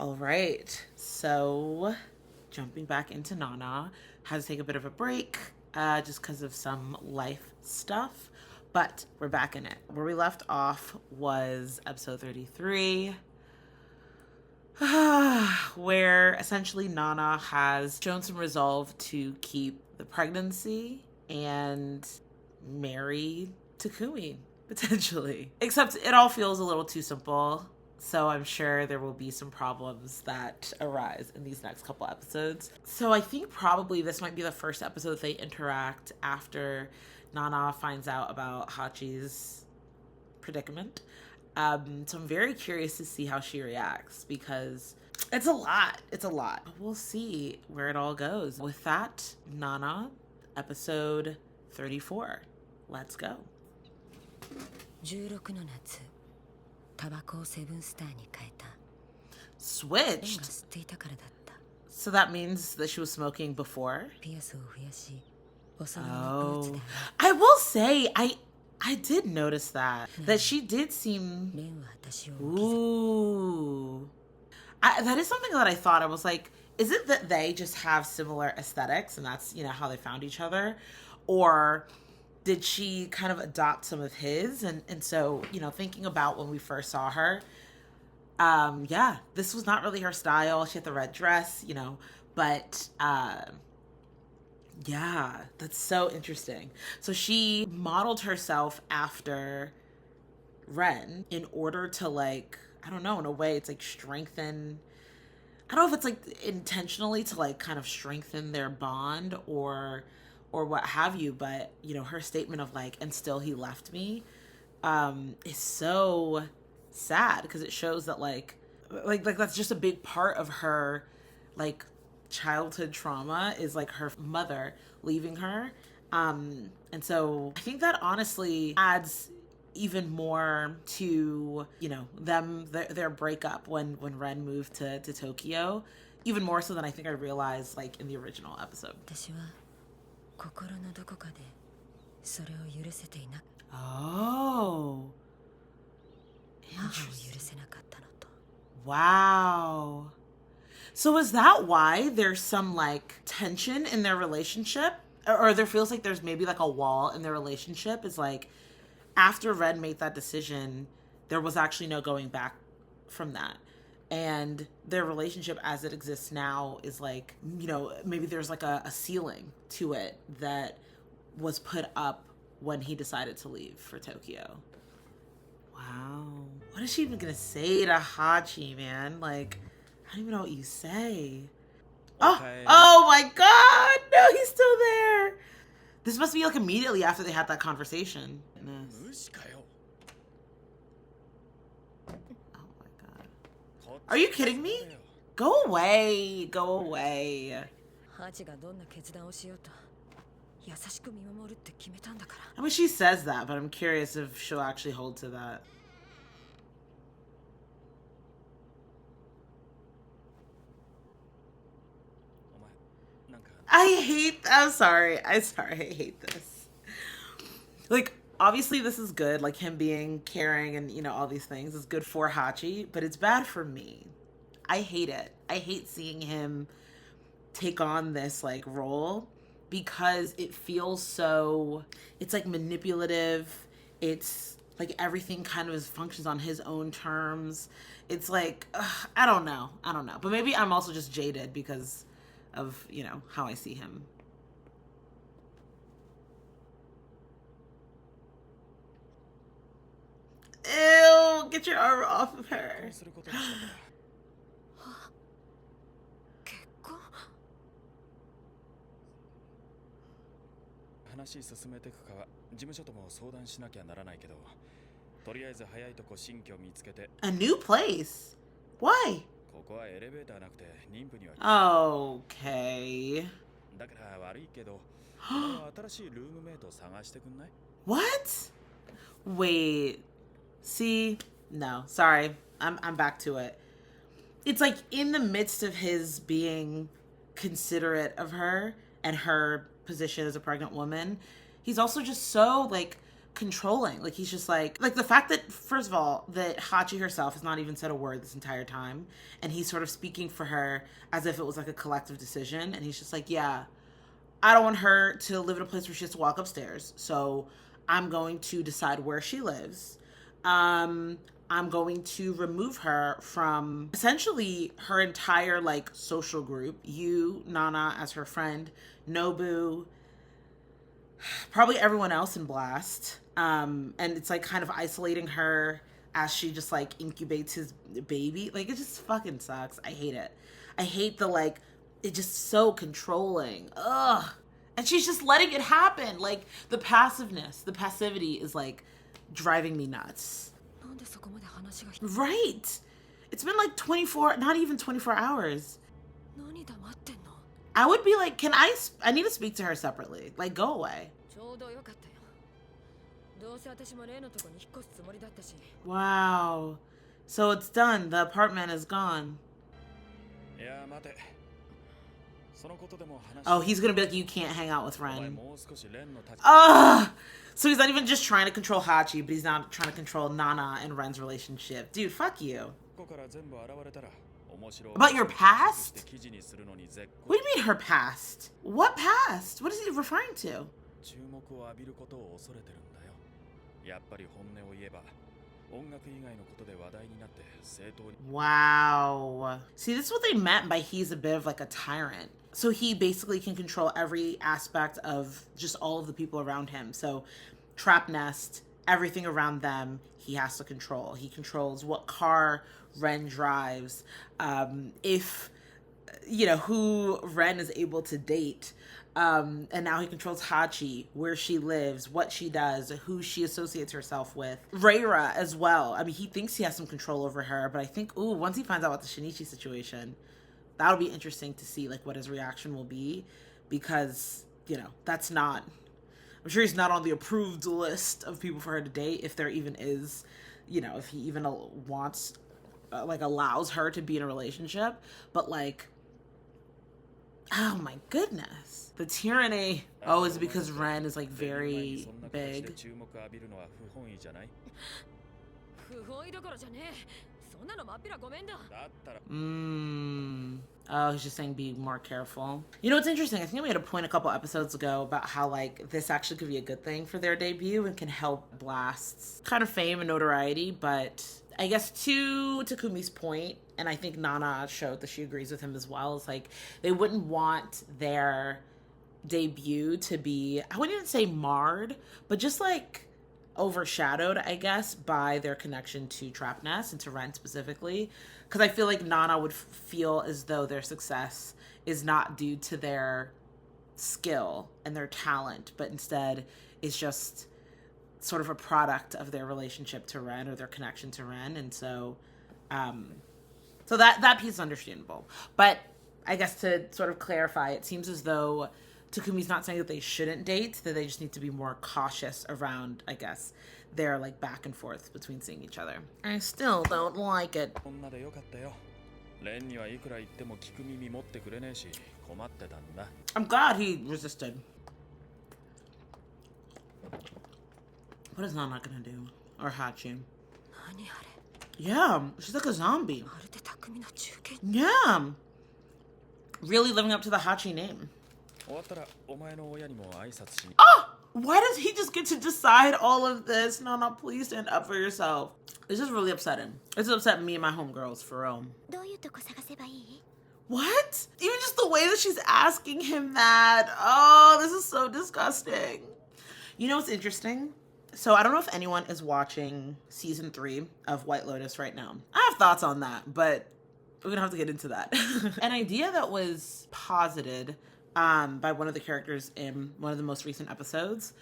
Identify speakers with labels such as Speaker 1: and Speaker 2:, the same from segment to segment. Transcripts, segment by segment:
Speaker 1: All right. So, jumping back into Nana, had to take a bit of a break just because of some life stuff. But we're back in it. Where we left off was episode 33, where essentially Nana has shown some resolve to keep the pregnancy and marry Takumi, potentially. Except it all feels a little too simple. So I'm sure there will be some problems that arise in these next couple episodes. So I think probably this might be the first episode they interact after Nana finds out about Hachi's predicament. So I'm very curious to see how she reacts because it's a lot. It's a lot. We'll see where it all goes. With that, Nana, episode 34. Let's go.
Speaker 2: 16の夏、タバコをセブンスターに変えた。
Speaker 1: Switched.
Speaker 2: 吸っていたからだった。
Speaker 1: So that means that she was smoking before?
Speaker 2: ピアスを増やし、幼いブーツで
Speaker 1: I will say, I did notice that she did seem...
Speaker 2: レンは私を置き去り。
Speaker 1: Ooh. That is something that I thought. I was like, is it that they just have similar aesthetics and that's, you know, how they found each other? Or did she kind of adopt some of his? And so, you know, thinking about when we first saw her, yeah, this was not really her style. She had the red dress, you know, but yeah, that's so interesting. So she modeled herself after Ren in order to, like, I don't know, in a way it's like strengthen, I don't know if it's like intentionally to like kind of strengthen their bond or what have you, but you know, her statement of like, and still he left me, is so sad because it shows that like that's just a big part of her like childhood trauma is like her mother leaving her. And so I think that honestly adds even more to, you know, their breakup when Ren moved to Tokyo, even more so than I think I realized like in the original episode.
Speaker 2: 私は心のどこかでそれを許せていな。
Speaker 1: Oh.
Speaker 2: 母を許せなかったのと。
Speaker 1: Wow. So is that why there's some like tension in their relationship? Or there feels like there's maybe like a wall in their relationship? Is like after Red made that decision, there was actually no going back from that. And their relationship as it exists now is like, you know, maybe there's like a ceiling to it that was put up when he decided to leave for Tokyo. Wow. What is she even gonna say to Hachi, man? Like, I don't even know what you say. Okay. Oh my god! No, he's still there! This must be like immediately after they had that conversation. Goodness. Oh my god. Are you kidding me? Go away. Go away. I mean, she says that, but I'm curious if she'll actually hold to that. I'm sorry, I hate this. Like, obviously this is good, like him being caring and, you know, all these things is good for Hachi, but it's bad for me. I hate it. I hate seeing him take on this, like, role because it feels so, it's, like, manipulative. It's, like, everything kind of functions on his own terms. It's, like, I don't know. But maybe I'm also just jaded because of, you know, how I see him. Ew, get your arm off of her. A new place? Why? Okay. What? Wait. See? No, sorry. I'm back to it. It's like in the midst of his being considerate of her and her position as a pregnant woman, he's also just so like controlling. Like, he's just like the fact that, first of all, that Hachi herself has not even said a word this entire time, and he's sort of speaking for her as if it was like a collective decision, and he's just like, yeah, I don't want her to live in a place where she has to walk upstairs, so I'm going to decide where she lives. I'm going to remove her from essentially her entire like social group. You, Nana as her friend, Nobu, probably everyone else in Blast. And it's like kind of isolating her as she just like incubates his baby. Like, it just fucking sucks. I hate it. I hate the like, it's just so controlling. Ugh. And she's just letting it happen. Like, the passiveness, the passivity is like driving me nuts. Right. It's been like 24, not even 24 hours. I would be like, I need to speak to her separately. Like, go away. Wow. So it's done. The apartment is gone. Oh, he's gonna be like, you can't hang out with Ren. Ugh! So he's not even just trying to control Hachi, but he's not trying to control Nana and Ren's relationship. Dude, fuck you. About your past? What do you mean her past? What past? What is he referring to? Wow. See, this is what they meant by he's a bit of like a tyrant. So he basically can control every aspect of just all of the people around him. So Trap Nest, everything around them, he has to control. He controls what car Ren drives, if, you know, who Ren is able to date. And now he controls Hachi, where she lives, what she does, who she associates herself with. Reira as well. I mean, he thinks he has some control over her, but I think, once he finds out about the Shinichi situation, that'll be interesting to see, like, what his reaction will be, because, you know, that's not, I'm sure he's not on the approved list of people for her to date, if there even is, you know, if he even wants, like, allows her to be in a relationship, but, like, oh my goodness. The tyranny. Oh, is it because Ren is like very big? Oh, he's just saying be more careful. You know, it's interesting. I think we had a point a couple episodes ago about how like this actually could be a good thing for their debut and can help Blast's kind of fame and notoriety, but I guess to Takumi's point, and I think Nana showed that she agrees with him as well, is like they wouldn't want their debut to be, I wouldn't even say marred, but just like overshadowed, I guess, by their connection to Trap Nest and to Ren specifically. Because I feel like Nana would feel as though their success is not due to their skill and their talent, but instead is just sort of a product of their relationship to Ren or their connection to Ren. And so so that piece is understandable. But I guess to sort of clarify, it seems as though Takumi's not saying that they shouldn't date, that they just need to be more cautious around, I guess, their like back and forth between seeing each other. I still don't like it. I'm glad he resisted. What is Nana gonna do? Or Hachi? Yeah, she's like a zombie. Yeah. Really living up to the Hachi name. Oh! Why does he just get to decide all of this? Nana, please stand up for yourself. This is really upsetting. It's upsetting me and my homegirls, for real. What? Even just the way that she's asking him that. Oh, this is so disgusting. You know what's interesting? So I don't know if anyone is watching season 3 of White Lotus right now. I have thoughts on that, but we're gonna have to get into that. An idea that was posited by one of the characters in one of the most recent episodes,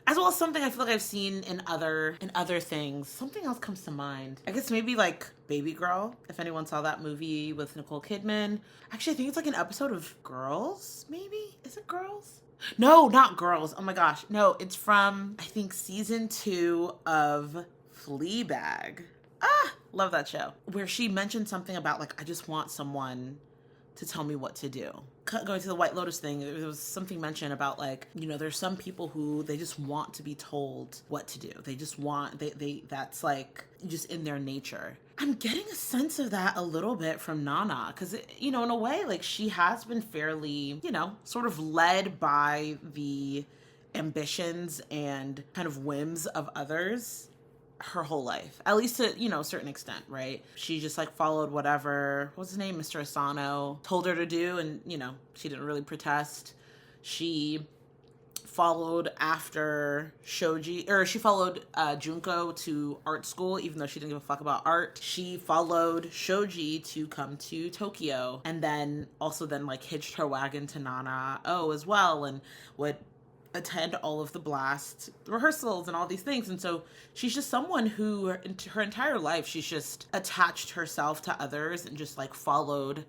Speaker 1: as well as something I feel like I've seen in other things. Something else comes to mind. I guess maybe like Baby Girl, if anyone saw that movie with Nicole Kidman. Actually, I think it's like an episode of Girls, maybe? Is it Girls? No, not Girls. Oh my gosh. No, it's from, I think, season 2 of Fleabag. Ah, love that show. Where she mentioned something about like, I just want someone to tell me what to do. Going to the White Lotus thing, there was something mentioned about like, you know, there's some people who they just want to be told what to do. They just want, they that's like just in their nature. I'm getting a sense of that a little bit from Nana because, you know, in a way, like she has been fairly, you know, sort of led by the ambitions and kind of whims of others her whole life, at least to, you know, a certain extent, right? She just like followed whatever, what's his name, Mr. Asano told her to do, and, you know, she didn't really protest. She followed after Shoji, or she followed Junko to art school, even though she didn't give a fuck about art. She followed Shoji to come to Tokyo, and then also then like hitched her wagon to Nana as well, and would attend all of the blast rehearsals and all these things. And so she's just someone who her entire life she's just attached herself to others and just like followed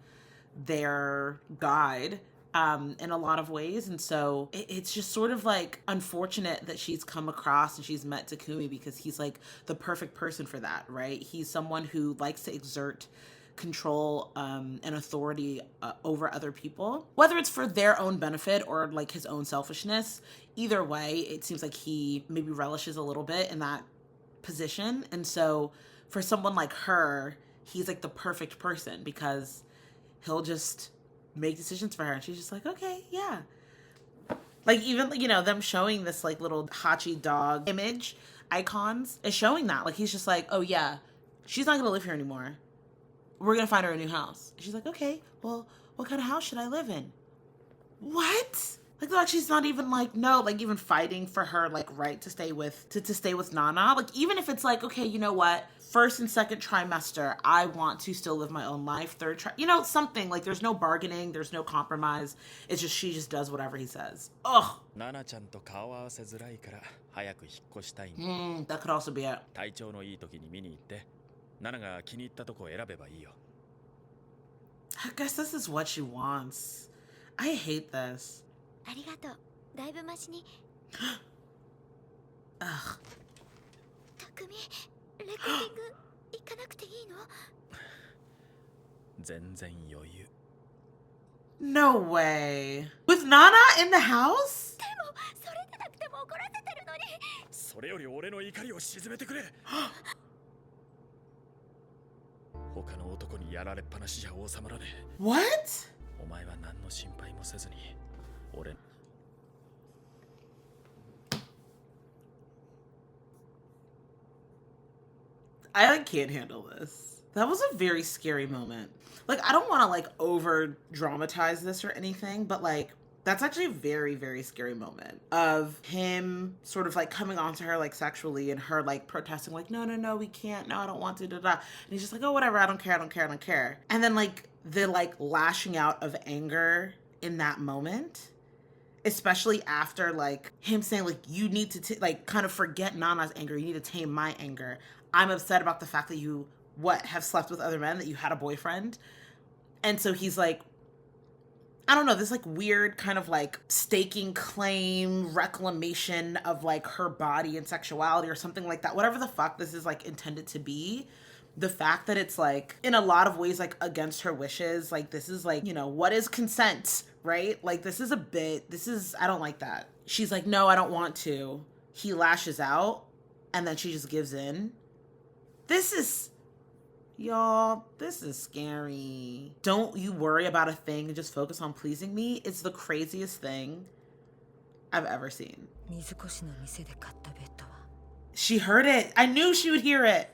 Speaker 1: their guide in a lot of ways. And so it's just sort of like unfortunate that she's come across and she's met Takumi because he's like the perfect person for that, right? He's someone who likes to exert control and authority over other people, whether it's for their own benefit or like his own selfishness. Either way, it seems like he maybe relishes a little bit in that position. And so for someone like her, he's like the perfect person because he'll just make decisions for her and she's just like, okay, yeah. Like even, you know, them showing this like little Hachi dog image icons is showing that. Like he's just like, oh yeah, she's not gonna live here anymore. We're gonna find her a new house. And she's like, okay, well, what kind of house should I live in? What? Like she's not even like, no, like even fighting for her like right to stay with to stay with Nana. Like even if it's like, okay, you know what? First and second trimester, I want to still live my own life. You know, something like there's no bargaining, there's no compromise. It's just she just does whatever he says. Ugh. That could also be it.
Speaker 3: 体調のいい時に見に行ってナナが気に入ったとこを選べばいいよ
Speaker 1: I guess this is what she wants. I hate this.
Speaker 2: ありがとう。だいぶマシに。
Speaker 1: Ugh.
Speaker 2: たくみ、レコーディング行かなくていいの？
Speaker 3: 全然余裕
Speaker 1: No way. With Nana in the house?
Speaker 2: でもそれでなくても怒らせてるのに。
Speaker 3: それより俺の怒りを鎮めてくれ他の男にやられっぱなしじゃ収まらねえ
Speaker 1: What?
Speaker 3: お前は何の心配もせずに俺
Speaker 1: I like can't handle this. That was a very scary moment. Like I don't want to like over dramatize this or anything, but like that's actually a very, very scary moment of him sort of like coming on to her like sexually and her like protesting like, no, we can't. No, I don't want to. Da, da. And he's just like, oh, whatever. I don't care. And then like the like lashing out of anger in that moment, especially after like him saying like, you need to like kind of forget Nana's anger. You need to tame my anger. I'm upset about the fact that you have slept with other men, that you had a boyfriend. And so he's like, I don't know, this like weird kind of like staking claim reclamation of like her body and sexuality or something like that. Whatever the fuck this is like intended to be. The fact that it's like in a lot of ways like against her wishes, like this is like, you know, what is consent, right? Like this is I don't like that. She's like, no, I don't want to. He lashes out and then she just gives in. Y'all, this is scary. Don't you worry about a thing and just focus on pleasing me. It's the craziest thing I've ever seen. She heard it. I knew she would hear it.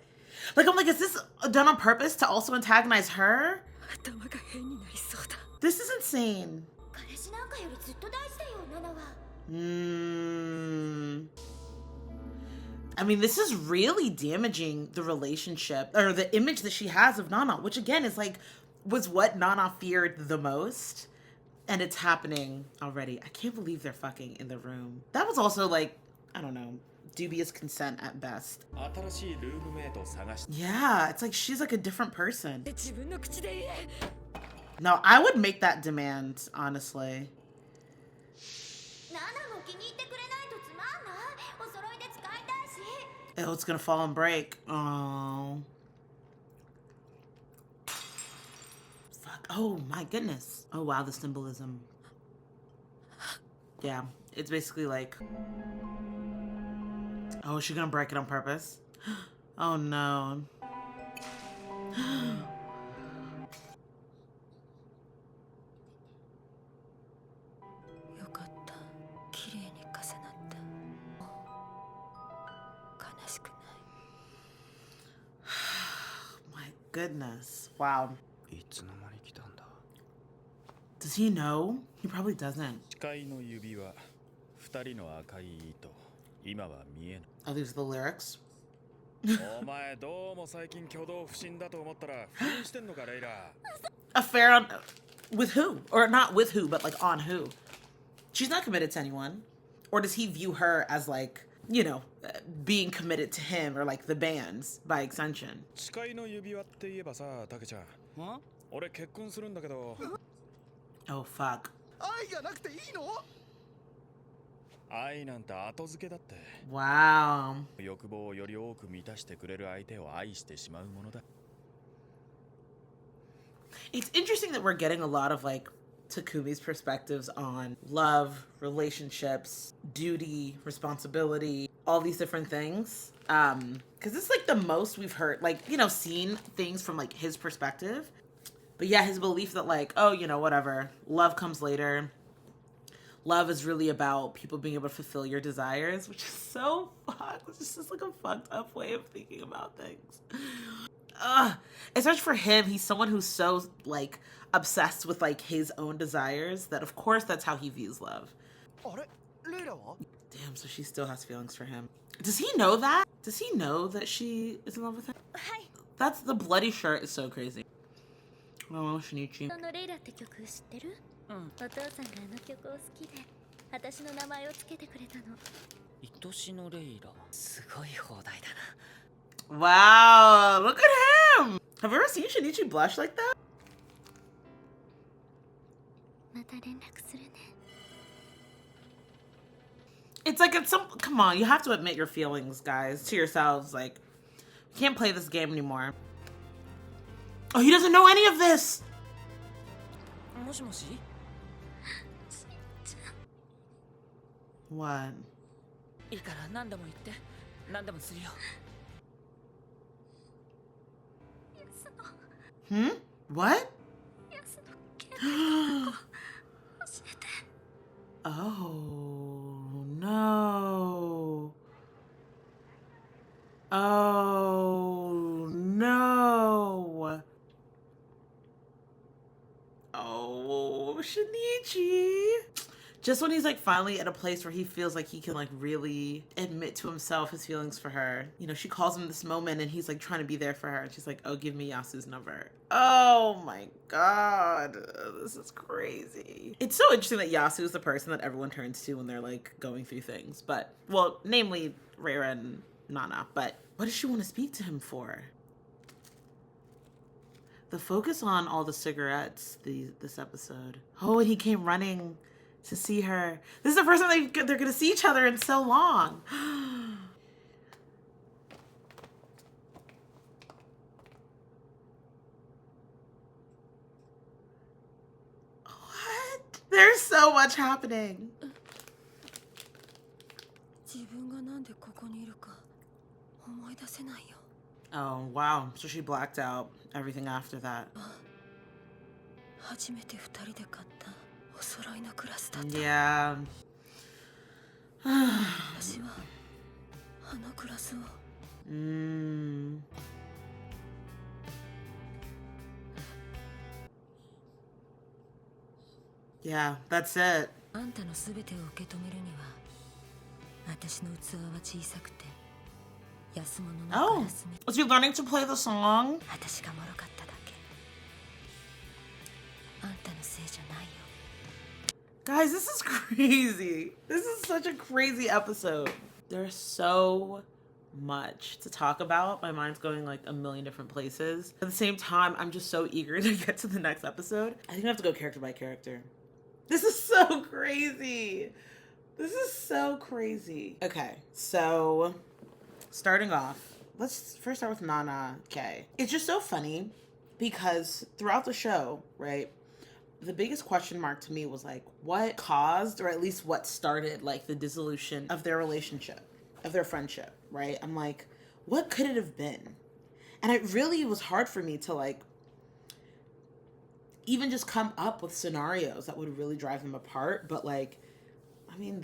Speaker 1: Like, I'm like, is this done on purpose to also antagonize her? This is insane. I mean, this is really damaging the relationship or the image that she has of Nana, which again is like, was what Nana feared the most. And it's happening already. I can't believe they're fucking in the room. That was also like, I don't know, dubious consent at best. Yeah, it's like she's like a different person. No, I would make that demand, honestly. Oh, it's gonna fall and break. Oh. Fuck Oh my goodness. Oh wow, the symbolism. Yeah, it's basically like, oh, is she gonna break it on purpose? Oh no.
Speaker 2: よかった。綺麗に重なった。悲しくない。
Speaker 1: My goodness. Wow.
Speaker 3: いつの間に来たんだ。
Speaker 1: Does he know? He probably doesn't.
Speaker 3: 誓いの指輪、二人の赤い糸、今は見えない。
Speaker 1: Oh, these are the lyrics?
Speaker 3: お前どうも最近挙動不審だと思ったら不倫してんのかレイラ。
Speaker 1: Affair on... With who? Or not with who, but like on who? She's not committed to anyone. Or does he view her as like, you know, being committed to him or like the bands by extension?
Speaker 3: 誓いの指輪って言えばさ、タケちゃん。俺結婚するんだけど。
Speaker 1: Oh, fuck.
Speaker 4: 愛がなくていいの？
Speaker 3: 愛なんて後付けだって。
Speaker 1: Wow.
Speaker 3: 欲望をより多く満たしてくれる相手を愛してしまうものだ。
Speaker 1: It's interesting that we're getting a lot of like Takumi's perspectives on love, relationships, duty, responsibility, all these different things. Because it's like the most we've heard, like, you know, seen things from like his perspective. But yeah, his belief that like, oh, you know, whatever, love comes later. Love is really about people being able to fulfill your desires, which is so fucked. It's just like a fucked up way of thinking about things. Especially for him, he's someone who's so like obsessed with like his own desires that of course that's how he views love.
Speaker 4: あれ、レイラは？
Speaker 1: Damn, so she still has feelings for him. Does he know that? Does he know that she is in love with him? That's the bloody shirt is so crazy. Oh, Shinichi.
Speaker 5: そのレイラって曲知ってる？お父さんがあの曲を好きで、私の名前をつけてくれたの。
Speaker 6: 愛しのレイラ。すごい放題だな。
Speaker 1: Wow, look at him! Have you ever seen Shinichi blush like that?
Speaker 5: また連絡するね。
Speaker 1: It's like it's some. Come on, you have to admit your feelings, guys, to yourselves. Like, we can't play this game anymore. Oh, he doesn't know any of this.
Speaker 6: もしもし？
Speaker 1: What?
Speaker 6: いいから何でも言って。何でもするよ。
Speaker 1: Hmm? What?
Speaker 5: ヤスの携帯教えて。
Speaker 1: Oh no. Oh no. Oh, Shinichi. Just when he's like finally at a place where he feels like he can like really admit to himself his feelings for her. You know, she calls him this moment and he's like trying to be there for her. And she's like, oh, give me Yasu's number. Oh my God. This is crazy. It's so interesting that Yasu is the person that everyone turns to when they're like going through things. But, well, namely Reira and Nana. But what does she want to speak to him for? The focus on all the cigarettes this episode. Oh, and he came running to see her. This is the first time they're gonna see each other in so long. What? There's so much happening.
Speaker 2: 自分がなんでここにいるか思い出せないよ。
Speaker 1: Oh, wow. So she blacked out everything after that.
Speaker 2: 初めて二人で買ったお揃いのグラスだった。
Speaker 1: Yeah.
Speaker 2: 私はあのグラスを。
Speaker 1: Yeah, that's it.
Speaker 2: あんたのすべてを受け止めるには私の器は小さくて安物のガ
Speaker 1: Oh,
Speaker 2: ラスに
Speaker 1: was he learning to play the song?
Speaker 2: 私が脆かっただけ。あんたのせいじゃないよ。
Speaker 1: Guys, this is crazy. This is such a crazy episode. There's so much to talk about. My mind's going like a million different places. At the same time, I'm just so eager to get to the next episode. I think I have to go character by character. This is so crazy. This is so crazy. Okay, so starting off, let's first start with Nana. Okay. It's just so funny because throughout the show, right, the biggest question mark to me was like, what caused, or at least what started, like the dissolution of their relationship, of their friendship, right? I'm like, what could it have been? And it really was hard for me to like even just come up with scenarios that would really drive them apart. But like, I mean,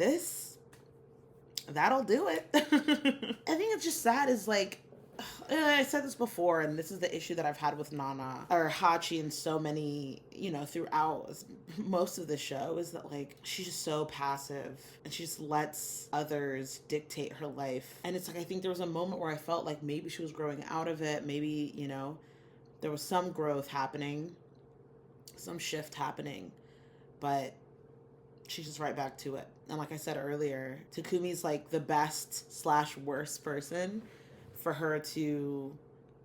Speaker 1: that'll do it. I think it's just sad is like, I said this before, and this is the issue that I've had with Nana or Hachi and so many, you know, throughout most of the show, is that like she's just so passive and she just lets others dictate her life. And it's like, I think there was a moment where I felt like maybe she was growing out of it. Maybe, you know, there was some growth happening, some shift happening, but she's just right back to it. And like I said earlier, Takumi's like the best / worst person for her to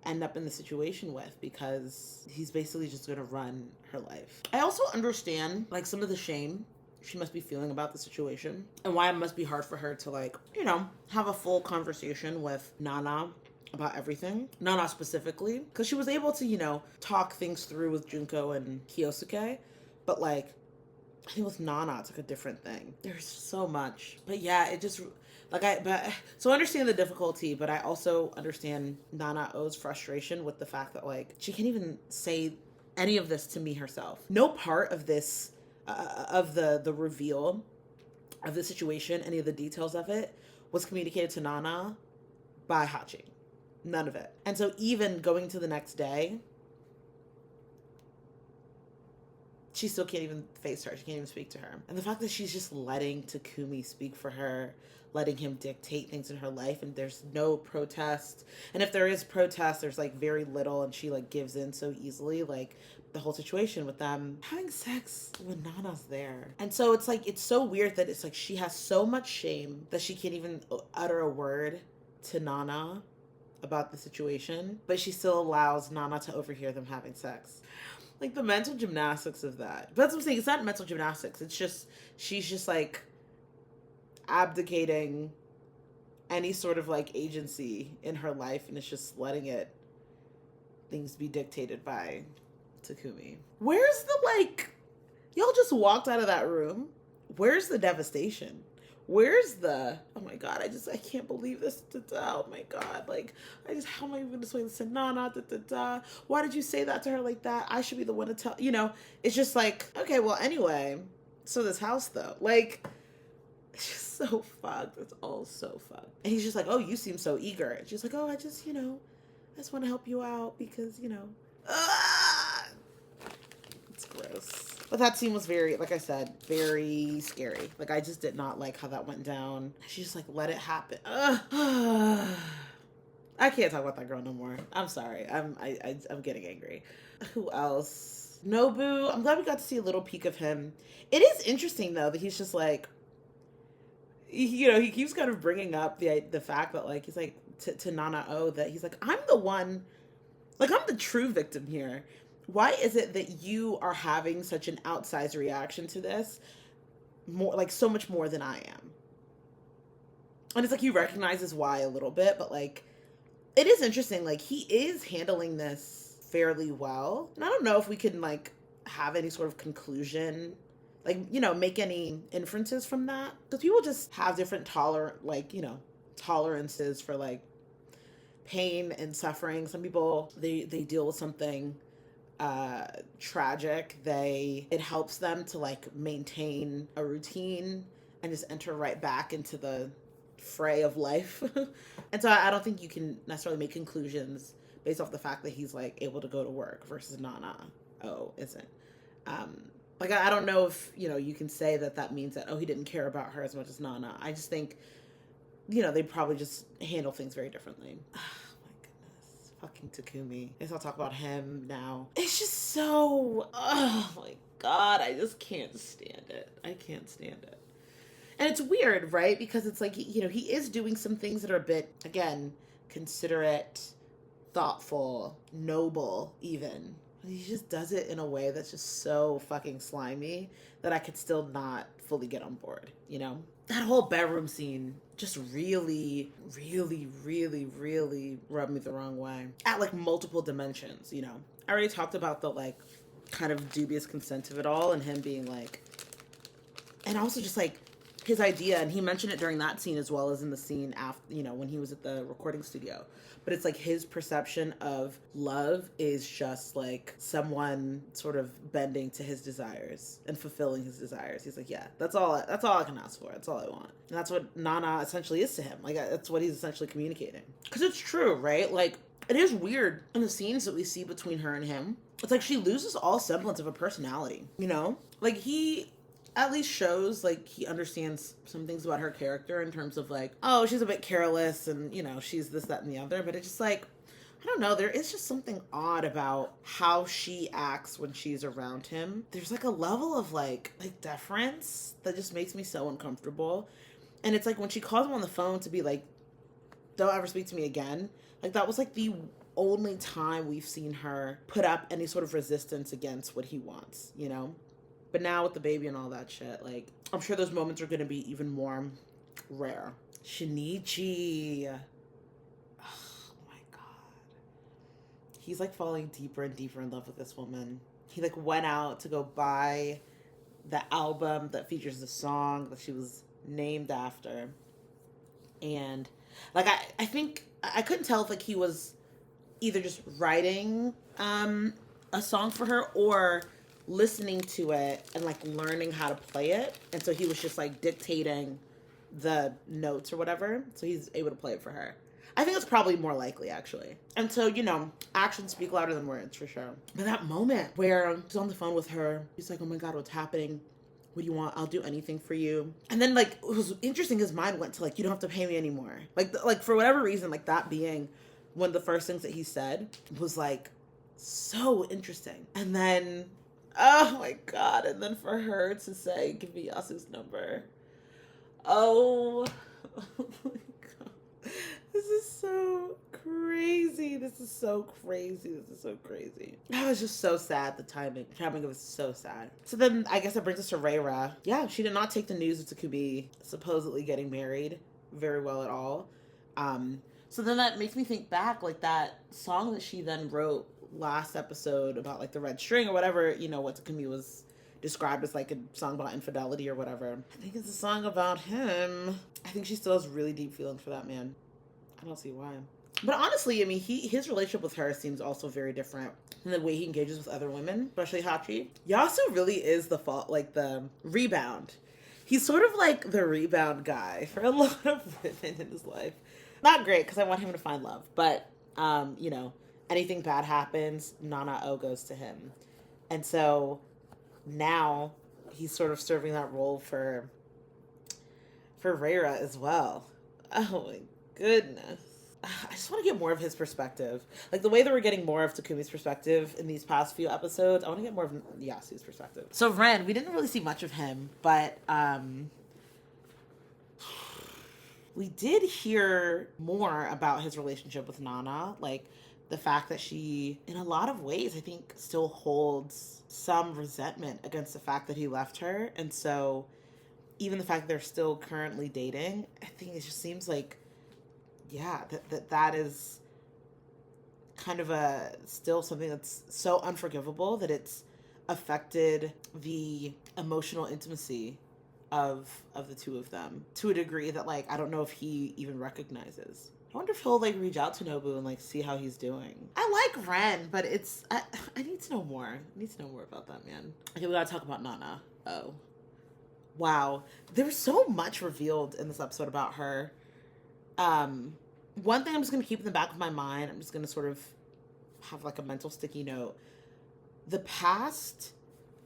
Speaker 1: end up in the situation with, because he's basically just going to run her life. I also understand like some of the shame she must be feeling about the situation, and why it must be hard for her to like, you know, have a full conversation with Nana about everything. Nana specifically, because she was able to, you know, talk things through with Junko and Kyosuke, but like, I think with Nana, it's like a different thing. There's so much. But yeah, it just, so I understand the difficulty, but I also understand Nana-O's frustration with the fact that like, she can't even say any of this to me herself. No part of this, of the reveal of the situation, any of the details of it, was communicated to Nana by Hachi. None of it. And so even going to the next day, she still can't even face her. She can't even speak to her. And the fact that she's just letting Takumi speak for her, letting him dictate things in her life, and there's no protest. And if there is protest, there's like very little, and she like gives in so easily. Like the whole situation with them having sex when Nana's there. And so it's like, it's so weird that it's like she has so much shame that she can't even utter a word to Nana about the situation, but she still allows Nana to overhear them having sex. Like the mental gymnastics of that. But that's what I'm saying. It's not mental gymnastics. It's just, she's just like abdicating any sort of like agency in her life, and it's just letting things be dictated by Takumi. Where's the like, y'all just walked out of that room. Where's the devastation? Where's the, oh my God, I can't believe this, oh my God, like, how am I even going to say this to Nana, why did you say that to her like that? I should be the one to tell, you know, it's just like, okay, well, anyway, so this house, though, like, it's just so fucked, it's all so fucked. And he's just like, oh, you seem so eager. And she's like, oh, I just want to help you out because, you know, it's gross. But that scene was very, like I said, very scary. Like, I just did not like how that went down. She just, like, let it happen. I can't talk about that girl no more. I'm sorry. I'm getting angry. Who else? Nobu. I'm glad we got to see a little peek of him. It is interesting, though, that he's just, like, you know, he keeps kind of bringing up the fact that, like, he's, like, to Nana-O, that he's, like, I'm the one, like, I'm the true victim here. Why is it that you are having such an outsized reaction to this? More, like, so much more than I am. And it's like he recognizes why a little bit, but like, it is interesting. Like, he is handling this fairly well. And I don't know if we can like have any sort of conclusion, like, you know, make any inferences from that. Because people just have different tolerances for like pain and suffering. Some people, they deal with something tragic, it helps them to like maintain a routine and just enter right back into the fray of life. And so I don't think you can necessarily make conclusions based off the fact that he's like able to go to work versus Nana-O isn't. Like, I don't know if, you know, you can say that means that, oh, he didn't care about her as much as Nana. I just think, you know, they probably just handle things very differently. Fucking Takumi. I guess I'll talk about him now. It's just so, oh my God, I just can't stand it. I can't stand it. And it's weird, right? Because it's like, you know, he is doing some things that are a bit, again, considerate, thoughtful, noble even. But he just does it in a way that's just so fucking slimy that I could still not fully get on board, you know? That whole bedroom scene just really, really, really, really rubbed me the wrong way. At like multiple dimensions, you know? I already talked about the like kind of dubious consent of it all and him being like, and also just like his idea, and he mentioned it during that scene as well as in the scene after, you know, when he was at the recording studio. But it's like his perception of love is just like someone sort of bending to his desires and fulfilling his desires. He's like, yeah, that's all I can ask for. That's all I want. And that's what Nana essentially is to him. Like, that's what he's essentially communicating. Because it's true, right? Like, it is weird in the scenes that we see between her and him. It's like she loses all semblance of a personality, you know? Like, he at least shows like he understands some things about her character in terms of like, oh, she's a bit careless and, you know, she's this, that, and the other. But it's just like, I don't know, there is just something odd about how she acts when she's around him. There's like a level of like deference that just makes me so uncomfortable. And it's like when she calls him on the phone to be like, don't ever speak to me again. Like, that was like the only time we've seen her put up any sort of resistance against what he wants, you know? But now with the baby and all that shit, like, I'm sure those moments are going to be even more rare. Shinichi. Oh my God. He's like falling deeper and deeper in love with this woman. He like went out to go buy the album that features the song that she was named after. And like, I think I couldn't tell if like he was either just writing a song for her or listening to it and like learning how to play it, and so he was just like dictating the notes or whatever, so he's able to play it for her. I think it's probably more likely, actually. And so, you know, actions speak louder than words, for sure. But that moment where he's on the phone with her, he's like, oh my God, what's happening? What do you want? I'll do anything for you. And then like, it was interesting, his mind went to like, you don't have to pay me anymore. Like for whatever reason, like that being one of the first things that he said was like so interesting. And then, oh my God. And then for her to say, give me Yasu's number. Oh my God. This is so crazy. This is so crazy. I was just so sad. The timing of it was so sad. So then I guess that brings us to Reira. Yeah, she did not take the news of Takumi supposedly getting married very well at all. So then that makes me think back, like that song that she then wrote last episode about like the red string or whatever, you know, what Takumi was described as like a song about infidelity or whatever. I think it's a song about him. I think she still has really deep feelings for that man. I don't see why. But honestly, I mean, his relationship with her seems also very different than the way he engages with other women, especially Hachi. Yasu really is the fault, like the rebound. He's sort of like the rebound guy for a lot of women in his life. Not great, because I want him to find love. But, you know, anything bad happens, Nana-O goes to him. And so now he's sort of serving that role for Reira as well. Oh my goodness. I just want to get more of his perspective. Like the way that we're getting more of Takumi's perspective in these past few episodes, I want to get more of Yasu's perspective. So Ren, we didn't really see much of him, but we did hear more about his relationship with Nana. Like the fact that she, in a lot of ways, I think still holds some resentment against the fact that he left her. And so even the fact that they're still currently dating, I think it just seems like, yeah, that is kind of still something that's so unforgivable that it's affected the emotional intimacy of the two of them to a degree that, like, I don't know if he even recognizes. I wonder if he'll, like, reach out to Nobu and, like, see how he's doing. I like Ren, but I need to know more. I need to know more about that man. Okay, we gotta talk about Nana. Oh. Wow. There was so much revealed in this episode about her. One thing I'm just going to keep in the back of my mind, I'm just going to sort of have like a mental sticky note. The past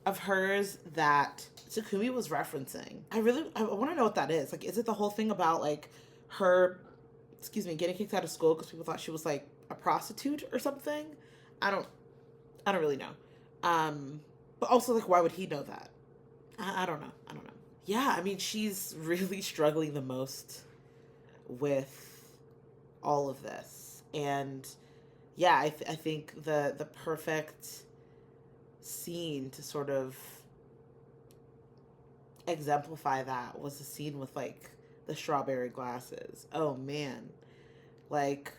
Speaker 1: of hers that Takumi was referencing, I want to know what that is. Like, is it the whole thing about like her, getting kicked out of school because people thought she was like a prostitute or something? I don't really know. But also, like, why would he know that? I don't know. Yeah, I mean, she's really struggling the most with all of this. And yeah, I think the perfect scene to sort of exemplify that was the scene with like the strawberry glasses. Oh man. Like,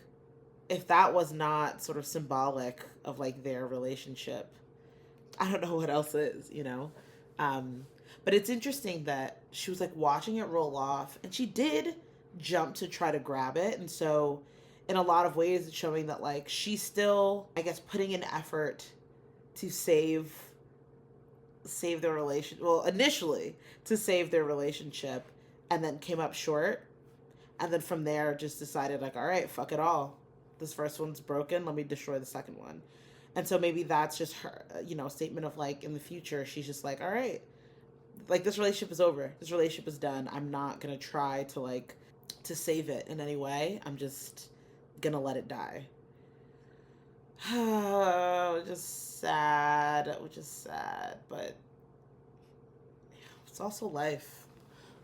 Speaker 1: if that was not sort of symbolic of like their relationship, I don't know what else is, you know? But it's interesting that she was like watching it roll off and she did jump to try to grab it. And so, in a lot of ways, it's showing that like she's still, I guess, putting in effort to save their relation. Well, initially to save their relationship, and then came up short. And then from there, just decided like, all right, fuck it all. This first one's broken. Let me destroy the second one. And so maybe that's just her, you know, statement of like in the future, she's just like, all right, like this relationship is over. This relationship is done. I'm not going to try to like, to save it in any way. I'm just going to let it die. Which is sad, but it's also life.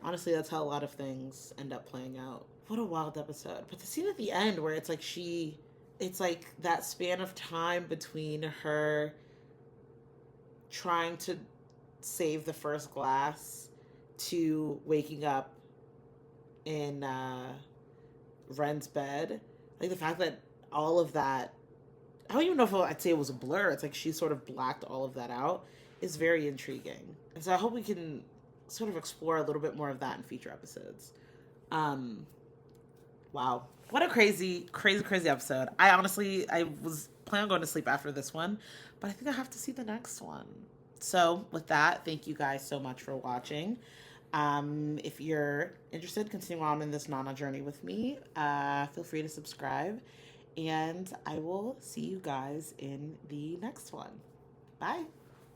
Speaker 1: Honestly, that's how a lot of things end up playing out. What a wild episode. But the scene at the end where it's like it's like that span of time between her trying to save the first glass to waking up in Ren's bed. Like the fact that all of that, I don't even know if I'd say it was a blur. It's like she sort of blacked all of that out. Is very intriguing. And so I hope we can sort of explore a little bit more of that in future episodes. Wow. What a crazy episode. I was planning on going to sleep after this one, but I think I have to see the next one. So with that, thank you guys so much for watching. If you're interested, continue on in this Nana journey with me, feel free to subscribe, and I will see you guys in the next one. Bye.